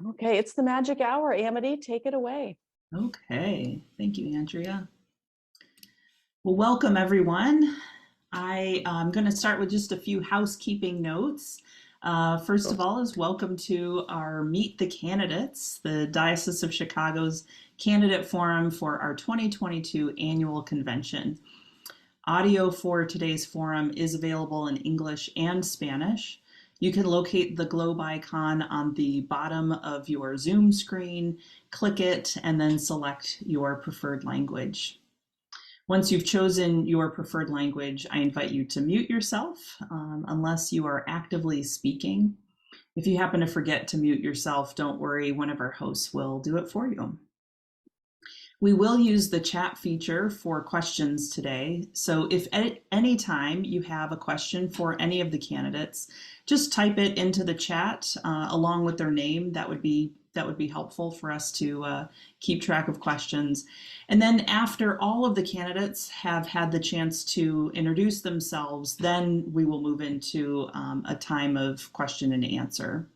Okay, it's the magic hour. Amity, take it away. Okay, thank you, Andrea. Well, welcome everyone. I'm going to start with just a few housekeeping notes. First of all, is welcome to our Meet the Candidates, the Diocese of Chicago's candidate forum for our 2022 annual convention. Audio for today's forum is available in English and Spanish. You can locate the globe icon on the bottom of your Zoom screen, click it, and then select your preferred language. Once you've chosen your preferred language, I invite you to mute yourself unless you are actively speaking. If you happen to forget to mute yourself, don't worry, one of our hosts will do it for you. We will use the chat feature for questions today. So if at any time you have a question for any of the candidates, just type it into the chat along with their name. That would be helpful for us to keep track of questions. And then after all of the candidates have had the chance to introduce themselves, then we will move into a time of question and answer.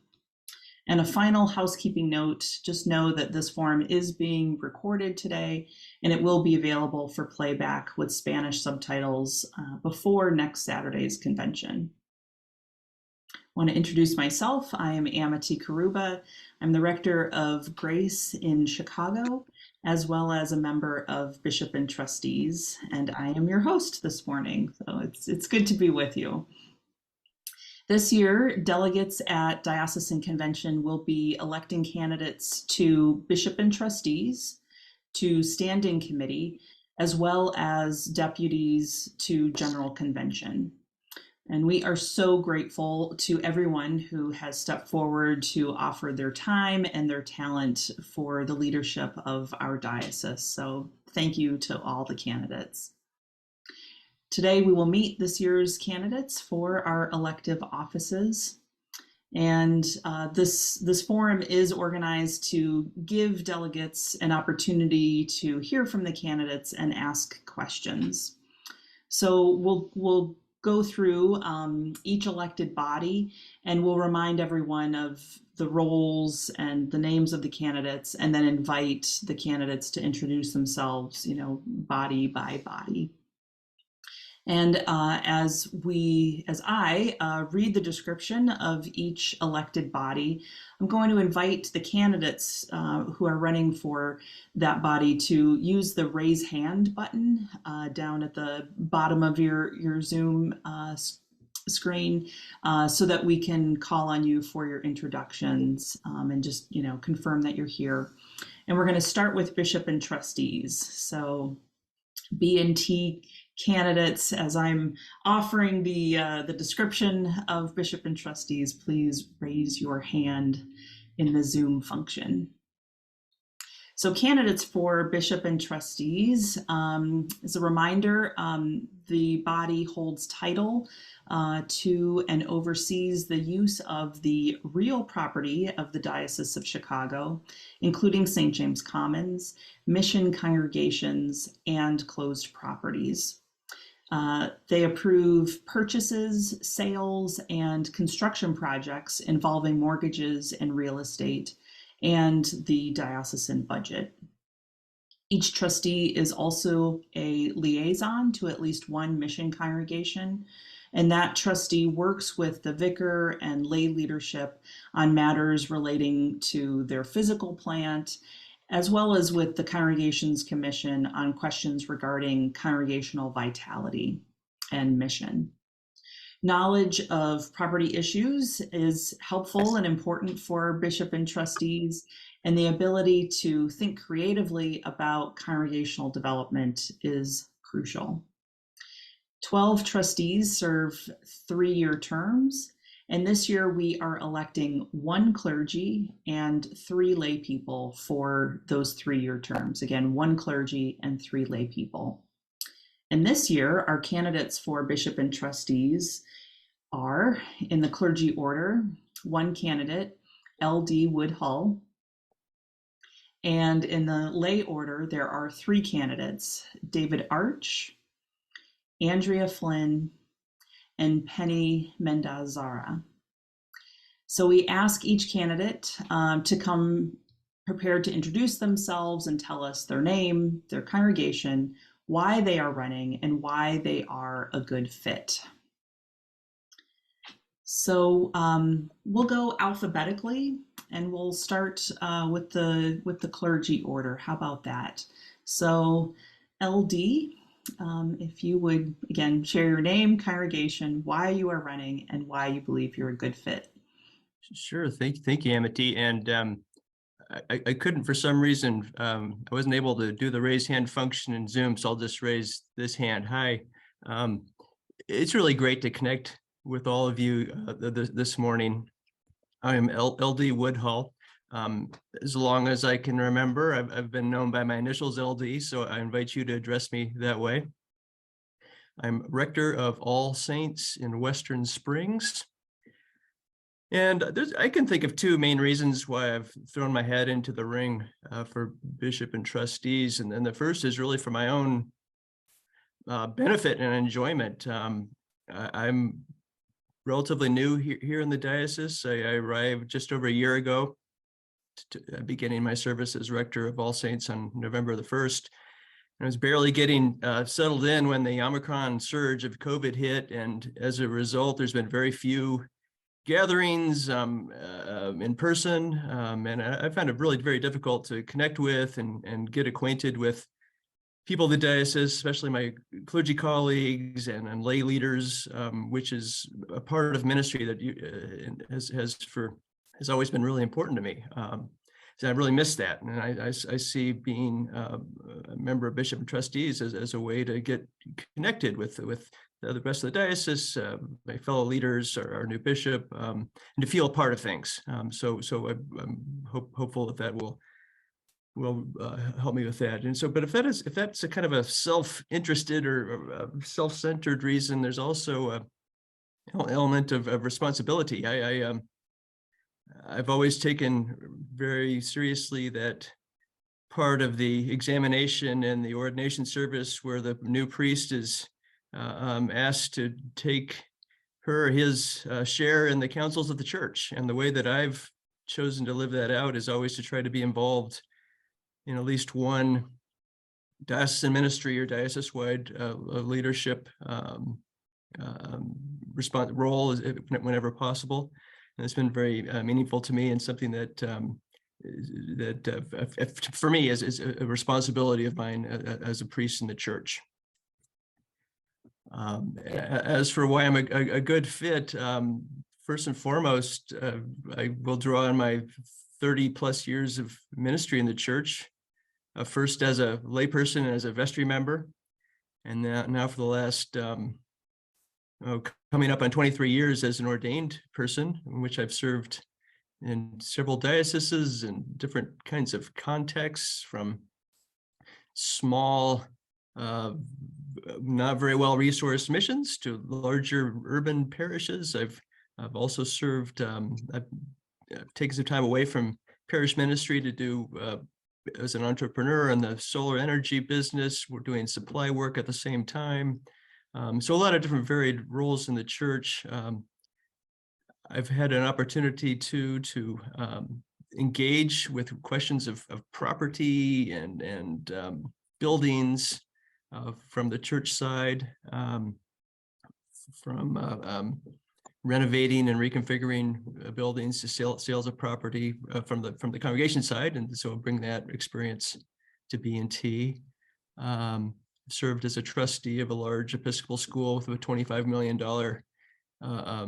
And a final housekeeping note, just know that this forum is being recorded today and it will be available for playback with Spanish subtitles before next Saturday's convention. I want to introduce myself. I am Amity Karuba. I'm the Rector of Grace in Chicago, as well as a member of Bishop and Trustees, and I am your host this morning. So it's good to be with you. This year, delegates at Diocesan Convention will be electing candidates to Bishop and Trustees, to Standing Committee, as well as deputies to General Convention. And we are so grateful to everyone who has stepped forward to offer their time and their talent for the leadership of our diocese. So thank you to all the candidates. Today, we will meet this year's candidates for our elective offices. And this forum is organized to give delegates an opportunity to hear from the candidates and ask questions. So we'll go through each elected body and we'll remind everyone of the roles and the names of the candidates and then invite the candidates to introduce themselves, body by body. And as I read the description of each elected body, I'm going to invite the candidates who are running for that body to use the raise hand button down at the bottom of your Zoom screen so that we can call on you for your introductions and just, confirm that you're here. And we're going to start with Bishop and Trustees. So B&T candidates, as I'm offering the description of Bishop and Trustees, please raise your hand in the Zoom function. So candidates for Bishop and Trustees, as a reminder, the body holds title to and oversees the use of the real property of the Diocese of Chicago, including St. James Commons, mission congregations, and closed properties. They approve purchases, sales, and construction projects involving mortgages and real estate, and the diocesan budget. Each trustee is also a liaison to at least one mission congregation, and that trustee works with the vicar and lay leadership on matters relating to their physical plant, as well as with the Congregations Commission on questions regarding congregational vitality and mission. Knowledge of property issues is helpful and important for Bishop and Trustees, and the ability to think creatively about congregational development is crucial. 12 trustees serve 3-year terms, and this year we are electing 1 clergy and 3 lay people for those 3-year terms. Again, 1 clergy and 3 lay people. And this year, our candidates for Bishop and Trustees are, in the clergy order, 1 candidate, L.D. Woodhull. And in the lay order, there are 3 candidates, David Arch, Andrea Flynn, and Penny Mendazara. So we ask each candidate to come prepared to introduce themselves and tell us their name, their congregation, why they are running, and why they are a good fit. So we'll go alphabetically, and we'll start with the clergy order. How about that? So, LD, if you would again share your name, congregation, why you are running, and why you believe you're a good fit. Sure. Thank you, Amity. And I couldn't, for some reason, I wasn't able to do the raise hand function in Zoom, so I'll just raise this hand. Hi. It's really great to connect with all of you this morning. I am LD Woodhull. As long as I can remember, I've been known by my initials LD, so I invite you to address me that way. I'm rector of All Saints in Western Springs. And I can think of two main reasons why I've thrown my head into the ring for bishop and trustees. And then the first is really for my own benefit and enjoyment. I'm relatively new here in the diocese. I arrived just over a year ago, beginning my service as rector of All Saints on November the 1st. I was barely getting settled in when the Omicron surge of COVID hit. And as a result, there's been very few gatherings in person. And I found it really very difficult to connect with and get acquainted with people of the diocese, especially my clergy colleagues and lay leaders, which is a part of ministry that has always been really important to me. So I really miss that, and I see being a member of Bishop and Trustees as a way to get connected with the rest of the diocese, my fellow leaders, our new bishop, and to feel a part of things. So I'm hopeful that will help me with that. And so, but if that's a kind of a self-interested or a self-centered reason, there's also an element of responsibility. I've always taken very seriously that part of the examination and the ordination service where the new priest is asked to take her or his share in the councils of the church. And the way that I've chosen to live that out is always to try to be involved in at least one diocesan ministry or diocese-wide leadership role whenever possible. And it's been very meaningful to me, and something that for me is a responsibility of mine as a priest in the church. As for why I'm a good fit, first and foremost, I will draw on my 30 plus years of ministry in the church, first as a layperson and as a vestry member, and now for the last coming up on 23 years as an ordained person, in which I've served in several dioceses and different kinds of contexts, from small, not very well resourced missions to larger urban parishes. I've also served, I've taken some time away from parish ministry to do as an entrepreneur in the solar energy business. We're doing supply work at the same time. So a lot of different varied roles in the church. I've had an opportunity to engage with questions of property and buildings from the church side, from renovating and reconfiguring buildings to sales of property from the congregation side, and so bring that experience to B&T. Served as a trustee of a large Episcopal school with a $25 million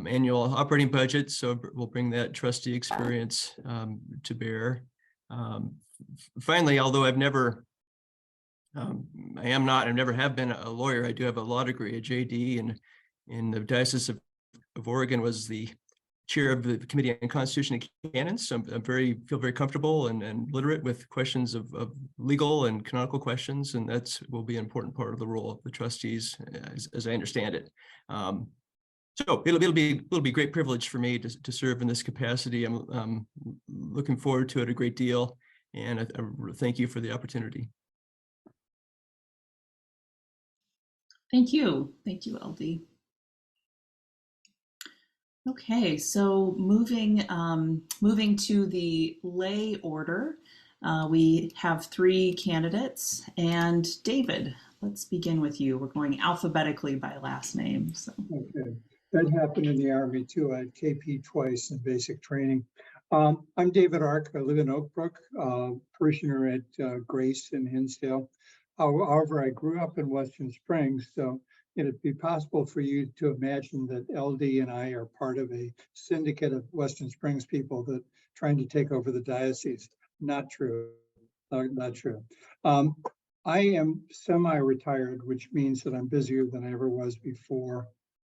annual operating budget, so we'll bring that trustee experience to bear. Finally, although I've never have been a lawyer, I do have a law degree, a JD, and in the Diocese of Oregon was the chair of the Committee on Constitution and Canons. So I'm feel very comfortable and literate with questions of legal and canonical questions, and that will be an important part of the role of the trustees, as I understand it. So it'll be a great privilege for me to serve in this capacity. I'm looking forward to it a great deal, and I thank you for the opportunity. Thank you, LD. Okay, so moving to the lay order, we have three candidates. And David, let's begin with you. We're going alphabetically by last name. So. Okay, that happened in the Army too. I had KP twice in basic training. I'm David Ark. I live in Oak Brook, parishioner at Grace in Hinsdale. However, I grew up in Western Springs, so it'd be possible for you to imagine that LD and I are part of a syndicate of Western Springs people that trying to take over the diocese. Not true. Not true. I am semi-retired, which means that I'm busier than I ever was before.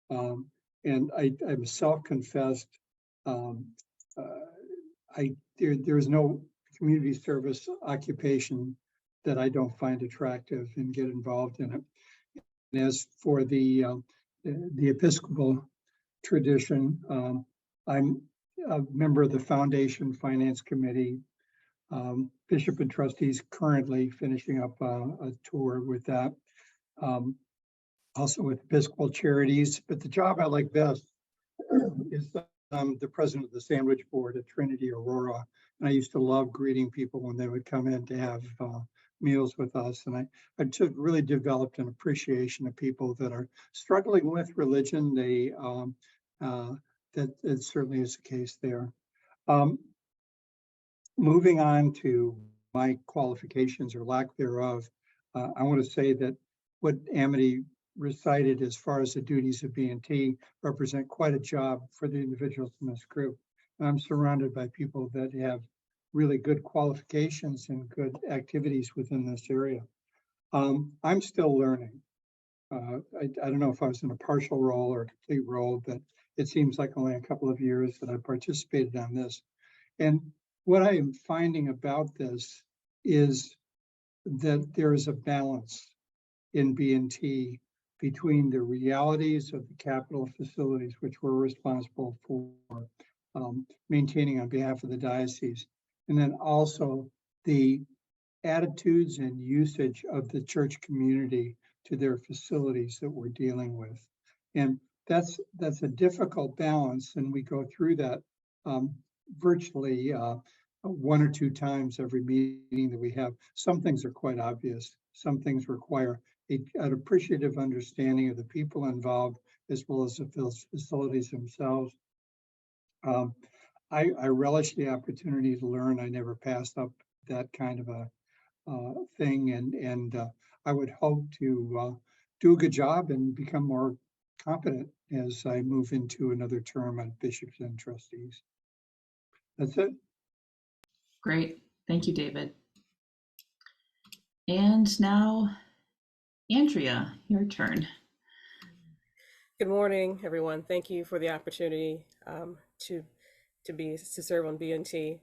And I'm self-confessed. Um, there's no community service occupation that I don't find attractive and get involved in it. And as for the Episcopal tradition, I'm a member of the Foundation Finance Committee, Bishop and Trustees, currently finishing up a tour with that. Also with Episcopal Charities, but the job I like best is the president of the Sandwich Board at Trinity Aurora. And I used to love greeting people when they would come in to have meals with us. And I took really developed an appreciation of people that are struggling with religion. That certainly is the case there. Moving on to my qualifications or lack thereof, I want to say that what Amity recited as far as the duties of B&T represent quite a job for the individuals in this group. And I'm surrounded by people that have really good qualifications and good activities within this area. I'm still learning. I don't know if I was in a partial role or a complete role, but it seems like only a couple of years that I participated on this. And what I am finding about this is that there is a balance in B&T between the realities of the capital facilities, which we're responsible for maintaining on behalf of the diocese, and then also the attitudes and usage of the church community to their facilities that we're dealing with. And that's a difficult balance, and we go through that virtually one or two times every meeting that we have. Some things are quite obvious. Some things require an appreciative understanding of the people involved, as well as the facilities themselves. I relish the opportunity to learn. I never passed up that kind of a thing, and I would hope to do a good job and become more competent as I move into another term on bishops and trustees. That's it. Great. Thank you, David. And now, Andrea, your turn. Good morning, everyone. Thank you for the opportunity to serve on B&T.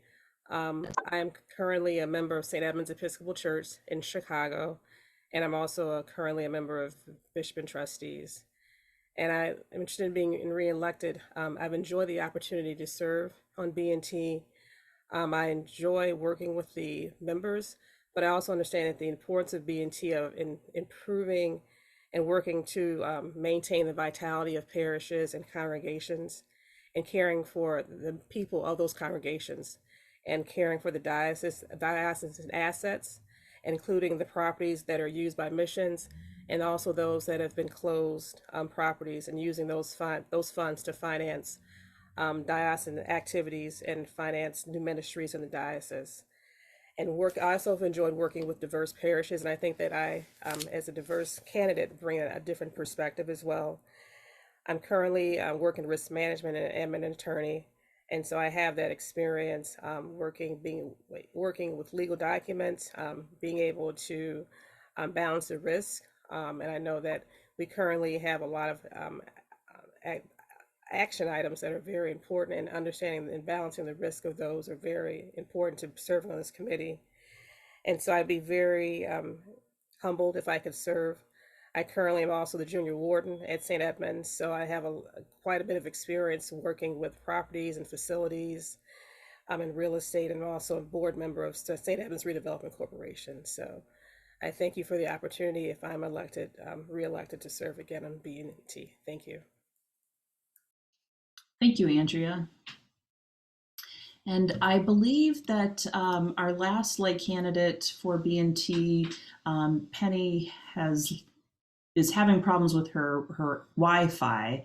I am currently a member of St. Edmund's Episcopal Church in Chicago, and I'm also currently a member of Bishop and Trustees. And I'm interested in being re-elected. I've enjoyed the opportunity to serve on B&T. I enjoy working with the members, but I also understand that the importance of B&T in improving and working to maintain the vitality of parishes and congregations, and caring for the people of those congregations, and caring for the diocesan assets, including the properties that are used by missions, and also those that have been closed properties, and using those funds to finance diocesan activities and finance new ministries in the diocese. And I also have enjoyed working with diverse parishes, and I think that I, as a diverse candidate, bring a different perspective as well. I'm currently working risk management and eminent attorney, and so I have that experience working with legal documents, being able to balance the risk, and I know that we currently have a lot of action items that are very important, and understanding and balancing the risk of those are very important to serving on this committee. And so I'd be very humbled if I could serve. I currently am also the junior warden at St. Edmunds, so I have quite a bit of experience working with properties and facilities and real estate, and also a board member of St. Edmunds Redevelopment Corporation. So I thank you for the opportunity if I'm re-elected to serve again on B&T. Thank you. Thank you, Andrea. And I believe that our last lay candidate for B&T, Penny, is having problems with her Wi-Fi.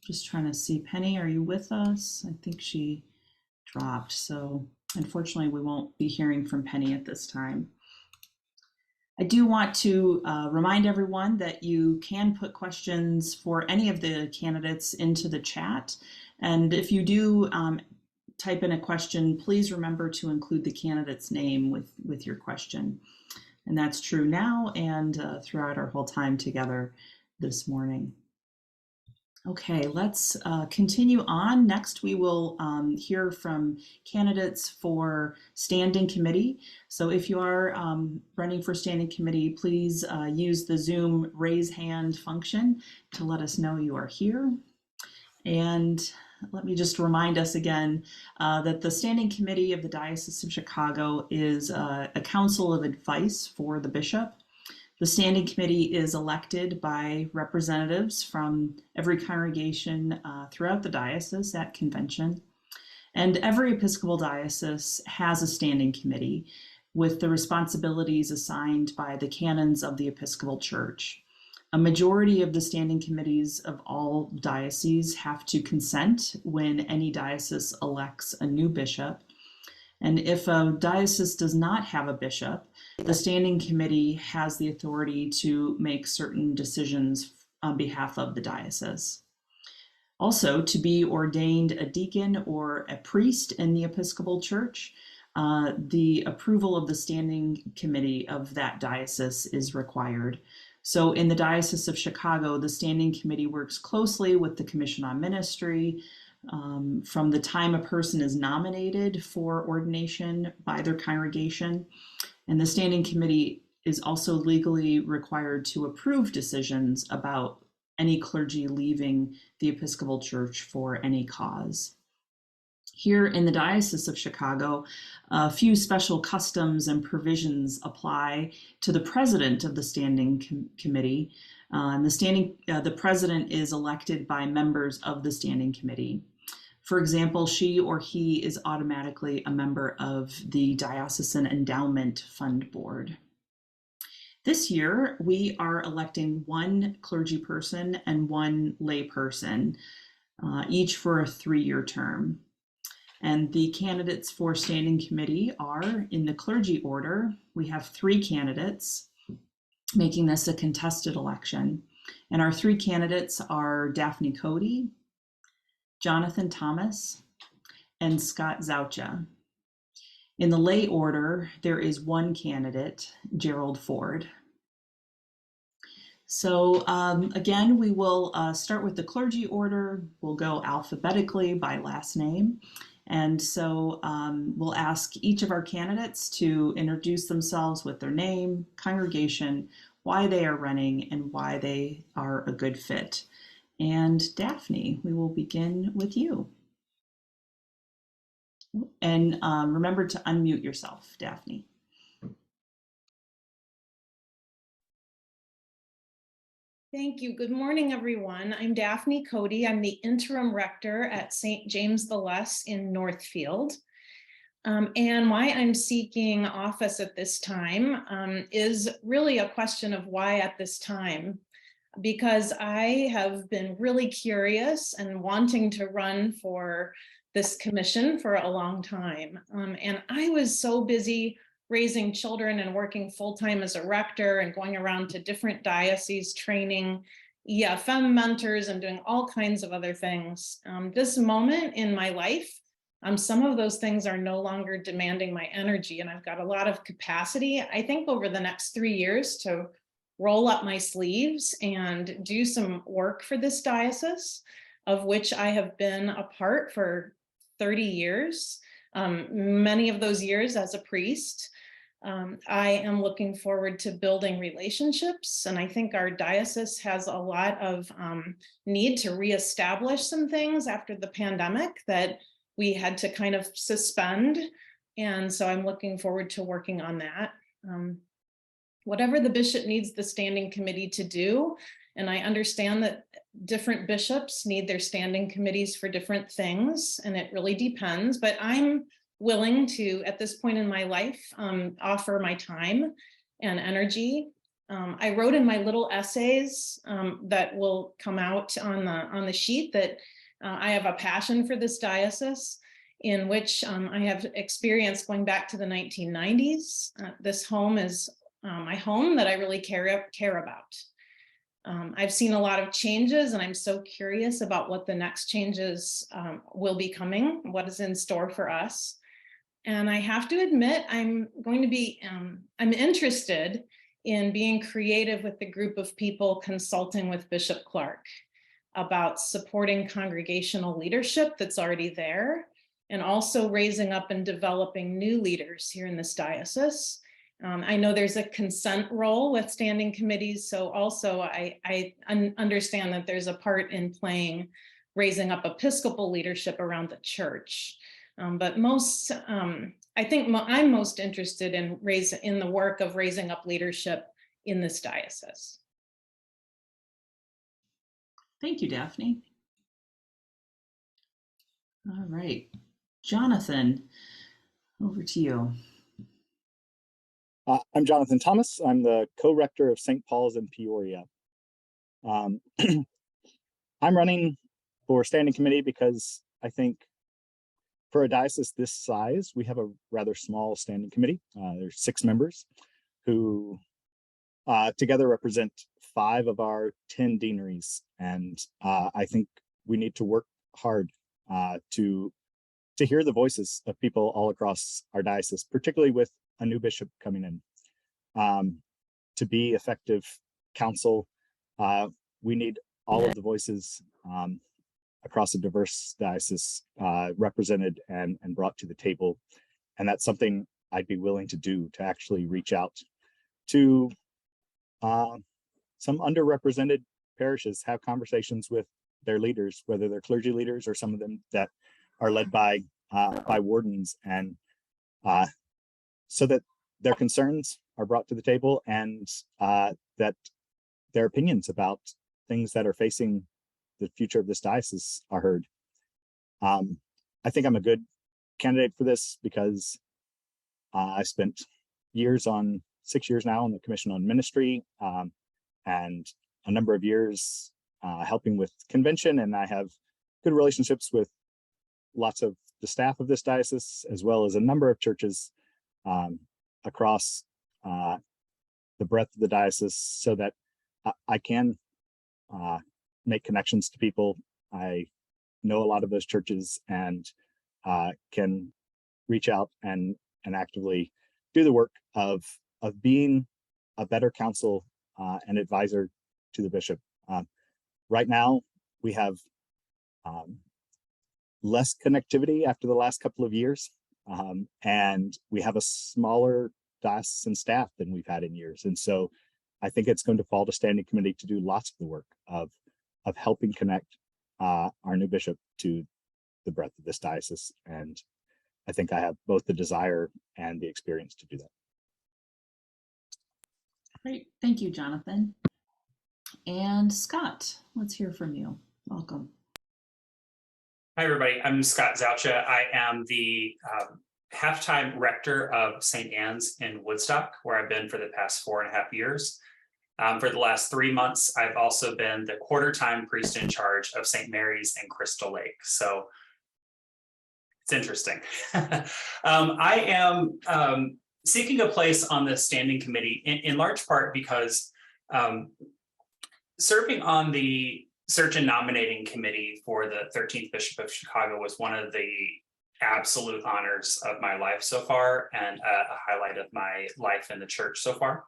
Just trying to see, Penny, are you with us? I think she dropped, so unfortunately we won't be hearing from Penny at this time. I do want to remind everyone that you can put questions for any of the candidates into the chat. And if you do type in a question, please remember to include the candidate's name with your question. And that's true now and throughout our whole time together this morning. Okay, let's continue on. Next, we will hear from candidates for standing committee. So if you are running for standing committee, please use the Zoom raise hand function to let us know you are here. And let me just remind us again that the Standing Committee of the Diocese of Chicago is a council of advice for the bishop. The Standing Committee is elected by representatives from every congregation throughout the diocese at convention. And every Episcopal diocese has a Standing Committee with the responsibilities assigned by the canons of the Episcopal Church. A majority of the standing committees of all dioceses have to consent when any diocese elects a new bishop. And if a diocese does not have a bishop, the standing committee has the authority to make certain decisions on behalf of the diocese. Also, to be ordained a deacon or a priest in the Episcopal Church, the approval of the standing committee of that diocese is required. So in the Diocese of Chicago, the Standing Committee works closely with the Commission on Ministry from the time a person is nominated for ordination by their congregation. And the Standing Committee is also legally required to approve decisions about any clergy leaving the Episcopal Church for any cause. Here in the Diocese of Chicago, a few special customs and provisions apply to the president of the Standing Committee. The president is elected by members of the Standing Committee. For example, she or he is automatically a member of the Diocesan Endowment Fund Board. This year, we are electing one clergy person and one lay person, each for a 3-year term. And the candidates for standing committee are in the clergy order. We have 3 candidates, making this a contested election. And our 3 candidates are Daphne Cody, Jonathan Thomas, and Scott Zaucha. In the lay order, there is 1 candidate, Gerald Ford. So again, we will start with the clergy order. We'll go alphabetically by last name. And so we'll ask each of our candidates to introduce themselves with their name, congregation, why they are running, and why they are a good fit. And Daphne, we will begin with you. And remember to unmute yourself, Daphne. Thank you. Good morning, everyone. I'm Daphne Cody. I'm the interim rector at St. James the Less in Northfield. And why I'm seeking office at this time is really a question of why at this time, because I have been really curious and wanting to run for this commission for a long time. And I was so busy raising children and working full-time as a rector and going around to different dioceses, training EFM mentors and doing all kinds of other things. This moment in my life, some of those things are no longer demanding my energy, and I've got a lot of capacity, I think, over the next 3 years to roll up my sleeves and do some work for this diocese, of which I have been a part for 30 years, many of those years as a priest. I am looking forward to building relationships, and I think our diocese has a lot of need to reestablish some things after the pandemic that we had to kind of suspend, and so I'm looking forward to working on that. Whatever the bishop needs the standing committee to do, and I understand that different bishops need their standing committees for different things, and it really depends, but I'm willing to, at this point in my life, offer my time and energy. I wrote in my little essays that will come out on the sheet that I have a passion for this diocese, in which I have experience going back to the 1990s. This home is my home that I really care about. I've seen a lot of changes, and I'm so curious about what the next changes will be coming, what is in store for us. And I have to admit, I'm interested in being creative with the group of people consulting with Bishop Clark about supporting congregational leadership that's already there, and also raising up and developing new leaders here in this diocese. I know there's a consent role with standing committees, so also I understand that there's a part in playing raising up Episcopal leadership around the church. But I think I'm most interested in the work of raising up leadership in this diocese. Thank you, Daphne. All right, Jonathan, over to you. I'm Jonathan Thomas. I'm the co-rector of St. Paul's in Peoria. I'm running for standing committee because I think for a diocese this size, we have a rather small standing committee. There's 6 members who together represent 5 of our 10 deaneries. And I think we need to work hard to hear the voices of people all across our diocese, particularly with a new bishop coming in. To be effective council, we need all of the voices across a diverse diocese represented and brought to the table. And that's something I'd be willing to do, to actually reach out to some underrepresented parishes, have conversations with their leaders, whether they're clergy leaders or some of them that are led by wardens, and so that their concerns are brought to the table, and that their opinions about things that are facing the future of this diocese are heard. I think I'm a good candidate for this because I spent 6 years now on the Commission on Ministry, and a number of years helping with convention, and I have good relationships with lots of the staff of this diocese, as well as a number of churches across the breadth of the diocese, so that I can make connections to people. I know a lot of those churches, and can reach out and actively do the work of being a better counsel and advisor to the bishop. Right now, we have less connectivity after the last couple of years, and we have a smaller diocesan staff than we've had in years. And so I think it's going to fall to standing committee to do lots of the work of helping connect our new bishop to the breadth of this diocese. And I think I have both the desire and the experience to do that. Great, thank you, Jonathan. And Scott, let's hear from you. Welcome. Hi, everybody. I'm Scott Zaucha. I am the half-time rector of St. Anne's in Woodstock, where I've been for the past 4.5 years. For the last 3 months, I've also been the quarter-time priest in charge of St. Mary's in Crystal Lake. So it's interesting. I am seeking a place on the standing committee in large part because serving on the search and nominating committee for the 13th Bishop of Chicago was one of the absolute honors of my life so far, and a highlight of my life in the church so far.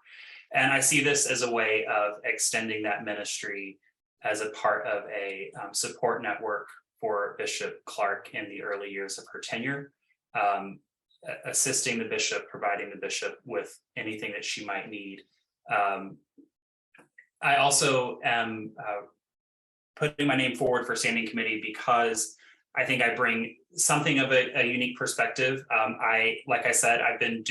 And I see this as a way of extending that ministry as a part of a support network for Bishop Clark in the early years of her tenure, assisting the bishop, providing the bishop with anything that she might need. I also am putting my name forward for standing committee because I think I bring something of a unique perspective. Like I said, I've been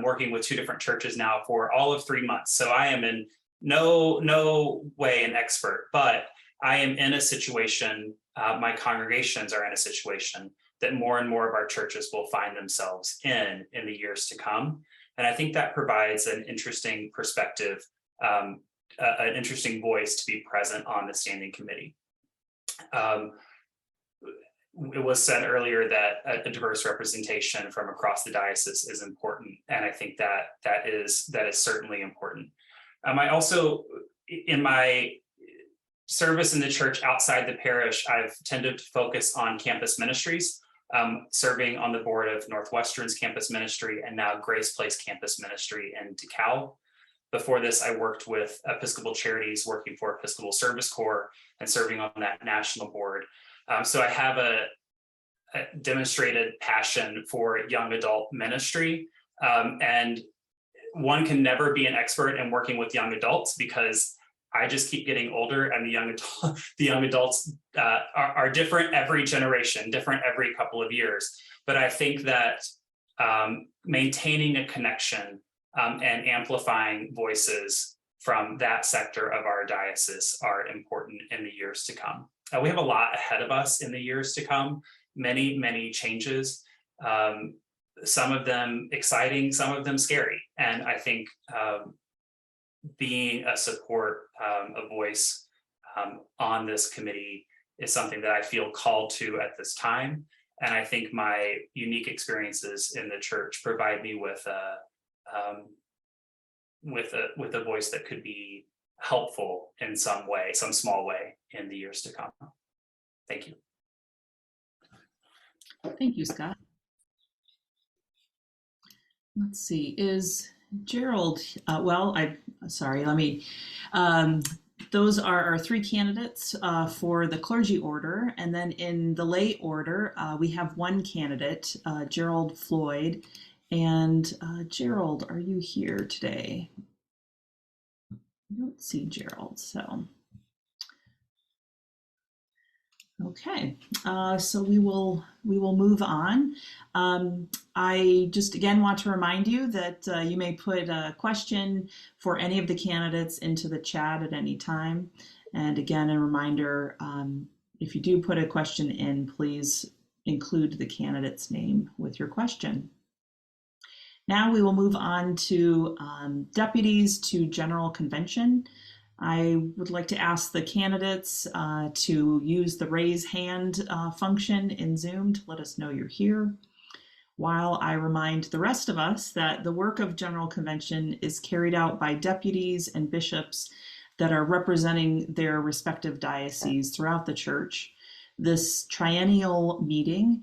working with 2 different churches now for all of 3 months. So I am in no way an expert, but I am in a situation, my congregations are in a situation that more and more of our churches will find themselves in the years to come. And I think that provides an interesting perspective, an interesting voice to be present on the standing committee. It was said earlier that a diverse representation from across the diocese is important, and I think that is certainly important. I also, in my service in the church outside the parish, I've tended to focus on campus ministries, serving on the board of Northwestern's campus ministry and now Grace Place campus ministry in DeKalb. Before this, I worked with Episcopal Charities, working for Episcopal Service Corps and serving on that national board. So I have a demonstrated passion for young adult ministry, and one can never be an expert in working with young adults because I just keep getting older, and the young adults are different every generation, different every couple of years. But I think that maintaining a connection and amplifying voices from that sector of our diocese are important in the years to come. We have a lot ahead of us in the years to come, many, many changes, some of them exciting, some of them scary. And I think being a support, a voice on this committee is something that I feel called to at this time. And I think my unique experiences in the church provide me with a voice that could be helpful in some way, some small way in the years to come. Thank you. Thank you, Scott. Let's see, is Gerald, those are our three candidates for the clergy order. And then in the lay order, we have one candidate, Gerald Floyd. And Gerald, are you here today? I don't see Gerald, so. Okay, so we will move on. I just again want to remind you that you may put a question for any of the candidates into the chat at any time. And again, a reminder, if you do put a question in, please include the candidate's name with your question. Now we will move on to deputies to General Convention. I would like to ask the candidates to use the raise hand function in Zoom to let us know you're here, while I remind the rest of us that the work of General Convention is carried out by deputies and bishops that are representing their respective dioceses throughout the church. This triennial meeting,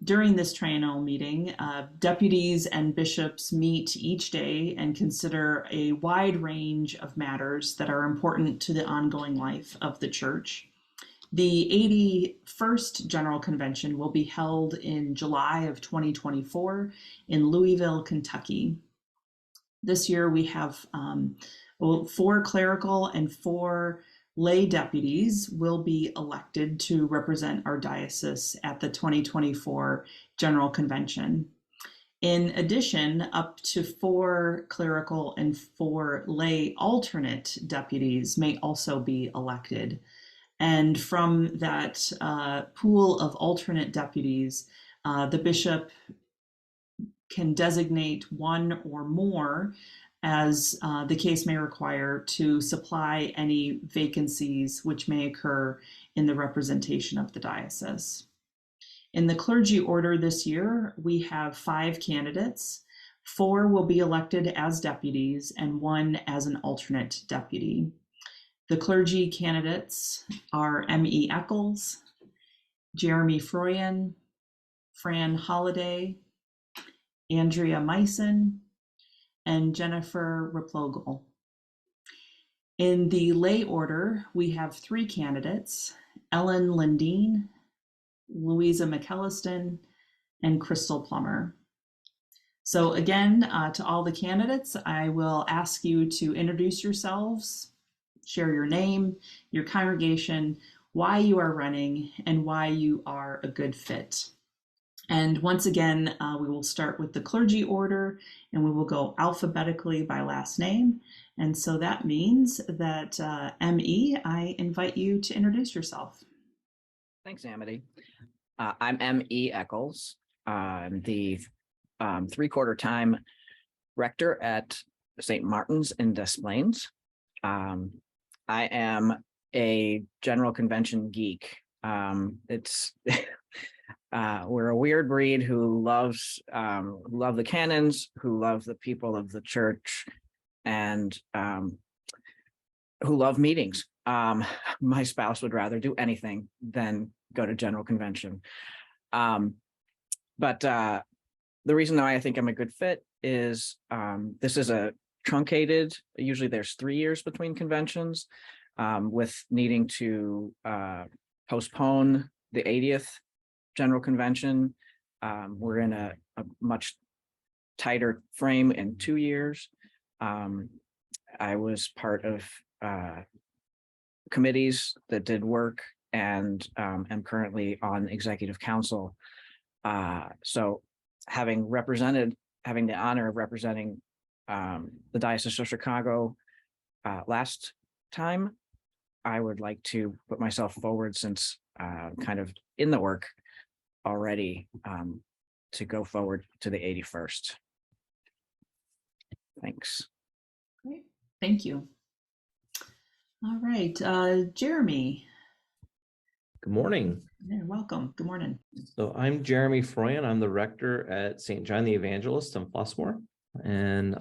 during this triennial meeting, deputies and bishops meet each day and consider a wide range of matters that are important to the ongoing life of the church. The 81st General Convention will be held in July of 2024 in Louisville, Kentucky. This year we have 4 clerical and 4 lay deputies will be elected to represent our diocese at the 2024 General Convention. In addition, up to 4 clerical and 4 lay alternate deputies may also be elected. And from that pool of alternate deputies, the bishop can designate one or more, as the case may require, to supply any vacancies which may occur in the representation of the diocese. In the clergy order this year, we have 5 candidates. 4 will be elected as deputies and 1 as an alternate deputy. The clergy candidates are M.E. Eccles, Jeremy Froyen, Fran Holliday, Andrea Meissen, and Jennifer Replogle. In the lay order, we have 3 candidates, Ellen Lindeen, Louisa McKelliston, and Crystal Plummer. So again, to all the candidates, I will ask you to introduce yourselves, share your name, your congregation, why you are running, and why you are a good fit. And once again, we will start with the clergy order and we will go alphabetically by last name. And so that means that M.E., I invite you to introduce yourself. Thanks, Amity. I'm M.E. Eccles. I'm the 3/4 time rector at St. Martin's in Des Plaines. I am a general convention geek. We're a weird breed who love the canons, who love the people of the church, and who love meetings. My spouse would rather do anything than go to general convention. But the reason why I think I'm a good fit is this is a truncated, usually there's 3 years between conventions, with needing to postpone the 80th general convention. We're in a much tighter frame in 2 years. I was part of committees that did work and am currently on executive council. So having the honor of representing the Diocese of Chicago last time, I would like to put myself forward, since kind of in the work already, to go forward to the 81st. Thanks. Great, thank you. All right, Jeremy. Good morning. Yeah, welcome. Good morning. So I'm Jeremy Froyen. I'm the rector at St. John the Evangelist in Flossmoor. And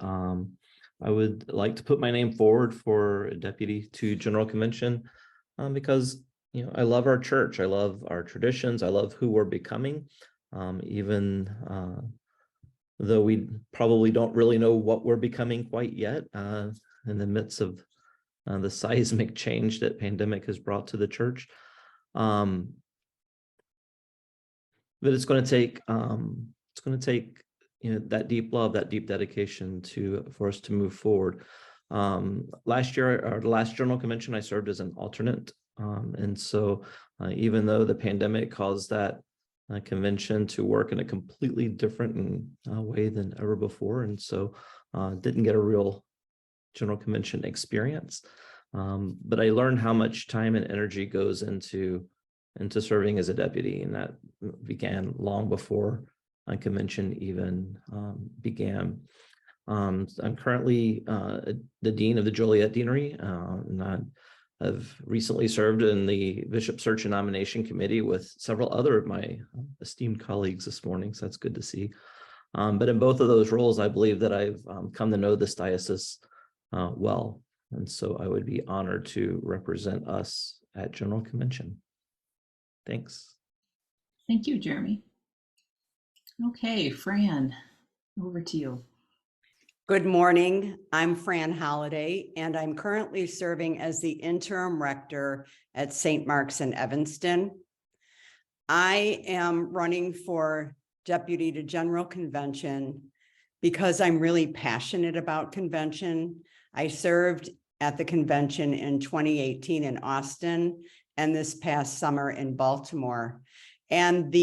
I would like to put my name forward for a deputy to General Convention because, you know, I love our church. I love our traditions. I love who we're becoming, even though we probably don't really know what we're becoming quite yet in the midst of the seismic change that pandemic has brought to the church. But it's going to take you know, that deep love, that deep dedication for us to move forward. Last year, or the last General Convention, I served as an alternate, and so even though the pandemic caused that convention to work in a completely different way than ever before, and so didn't get a real General Convention experience. But I learned how much time and energy goes into serving as a deputy, and that began long before a convention even began. I'm currently the dean of the Joliet Deanery, and I've recently served in the Bishop Search and Nomination Committee with several other of my esteemed colleagues this morning, so that's good to see. But in both of those roles, I believe that I've come to know this diocese well. And so I would be honored to represent us at General Convention. Thanks. Thank you, Jeremy. Okay, Fran, over to you. Good morning. I'm Fran Holliday, and I'm currently serving as the interim rector at St. Mark's in Evanston. I am running for deputy to General Convention because I'm really passionate about convention. I served at the convention in 2018 in Austin and this past summer in Baltimore. And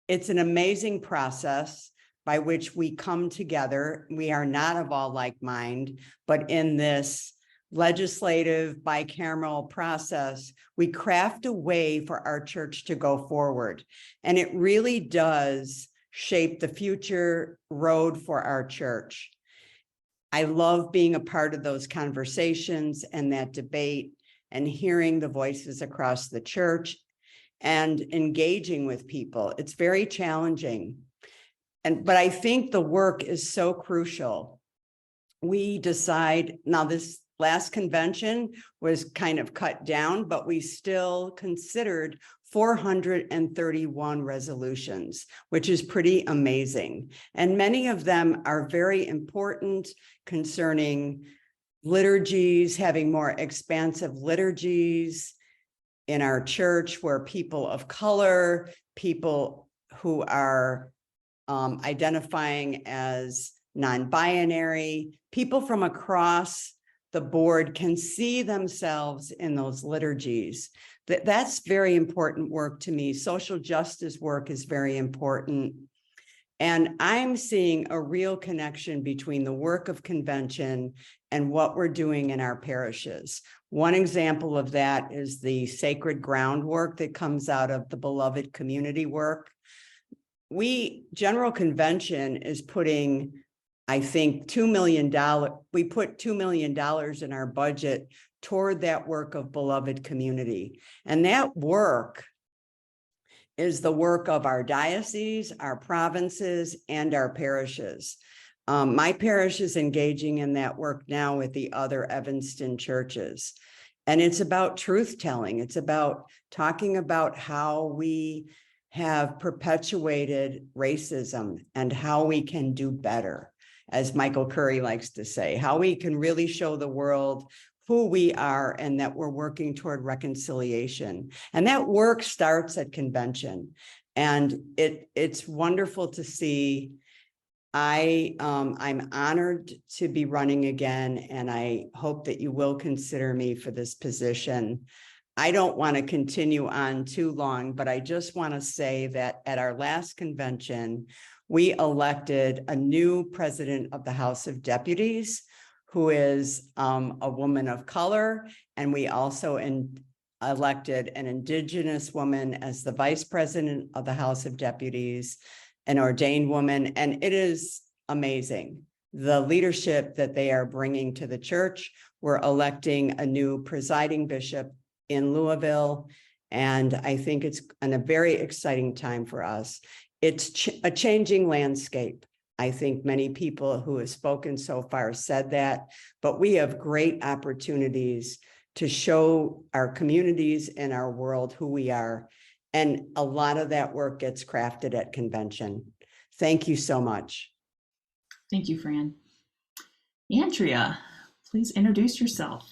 it's an amazing process by which we come together. We are not of all like mind, but in this legislative bicameral process, we craft a way for our church to go forward. And it really does shape the future road for our church. I love being a part of those conversations and that debate and hearing the voices across the church and engaging with people. It's very challenging. But I think the work is so crucial. We decide, now this last convention was kind of cut down, but we still considered 431 resolutions, which is pretty amazing. And many of them are very important concerning liturgies, having more expansive liturgies in our church where people of color, people who are identifying as non-binary, people from across the board can see themselves in those liturgies. That's very important work to me. Social justice work is very important. And I'm seeing a real connection between the work of convention and what we're doing in our parishes. One example of that is the sacred ground work that comes out of the beloved community work. General Convention is putting, I think, $2 million. We put $2 million in our budget toward that work of beloved community. And that work is the work of our diocese, our provinces, and our parishes. My parish is engaging in that work now with the other Evanston churches. And it's about truth telling. It's about talking about how we have perpetuated racism and how we can do better, as Michael Curry likes to say, how we can really show the world who we are and that we're working toward reconciliation. And that work starts at convention. And it's wonderful to see. I'm honored to be running again, and I hope that you will consider me for this position. I don't want to continue on too long, but I just want to say that at our last convention, we elected a new president of the House of Deputies, who is a woman of color, and we also elected an Indigenous woman as the vice president of the House of Deputies, an ordained woman, and it is amazing. The leadership that they are bringing to the church. We're electing a new presiding bishop in Louisville, and I think it's a very exciting time for us. It's a changing landscape. I think many people who have spoken so far said that, but we have great opportunities to show our communities and our world who we are. And a lot of that work gets crafted at convention. Thank you so much. Thank you, Fran. Andrea, please introduce yourself.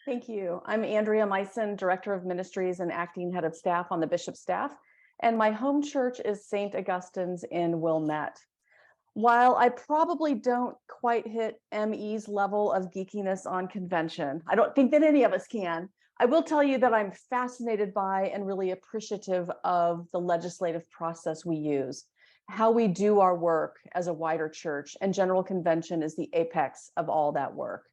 Thank you. I'm Andrea Meissen, Director of Ministries and Acting Head of Staff on the Bishop's staff. And my home church is St. Augustine's in Wilmette. While I probably don't quite hit ME's level of geekiness on convention, I don't think that any of us can, I will tell you that I'm fascinated by and really appreciative of the legislative process we use, how we do our work as a wider church, and General Convention is the apex of all that work.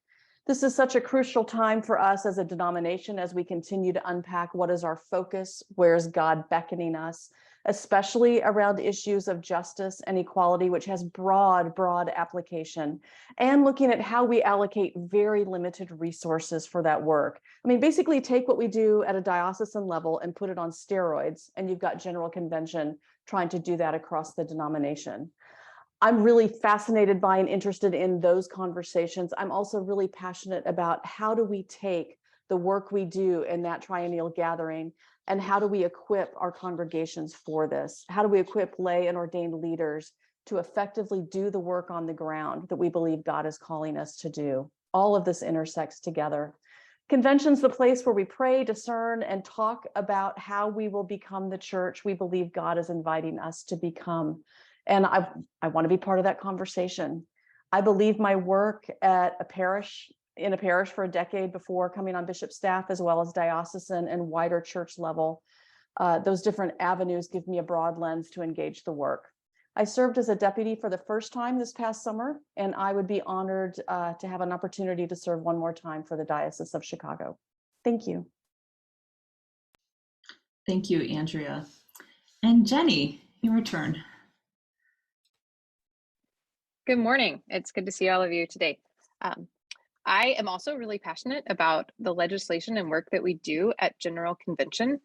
This is such a crucial time for us as a denomination as we continue to unpack what is our focus, where is God beckoning us, especially around issues of justice and equality, which has broad application, and looking at how we allocate very limited resources for that work. I mean, basically take what we do at a diocesan level and put it on steroids, and you've got General Convention trying to do that across the denomination. I'm really fascinated by and interested in those conversations. I'm also really passionate about how do we take the work we do in that triennial gathering and how do we equip our congregations for this? How do we equip lay and ordained leaders to effectively do the work on the ground that we believe God is calling us to do? All of this intersects together. Convention's the place where we pray, discern, and talk about how we will become the church we believe God is inviting us to become. And I want to be part of that conversation. I believe my work at in a parish for a decade before coming on bishop staff, as well as diocesan and wider church level, those different avenues give me a broad lens to engage the work. I served as a deputy for the first time this past summer, and I would be honored to have an opportunity to serve one more time for the Diocese of Chicago. Thank you. Thank you, Andrea. And Jenny, your turn. Good morning. It's good to see all of you today. I am also really passionate about the legislation and work that we do at General Convention.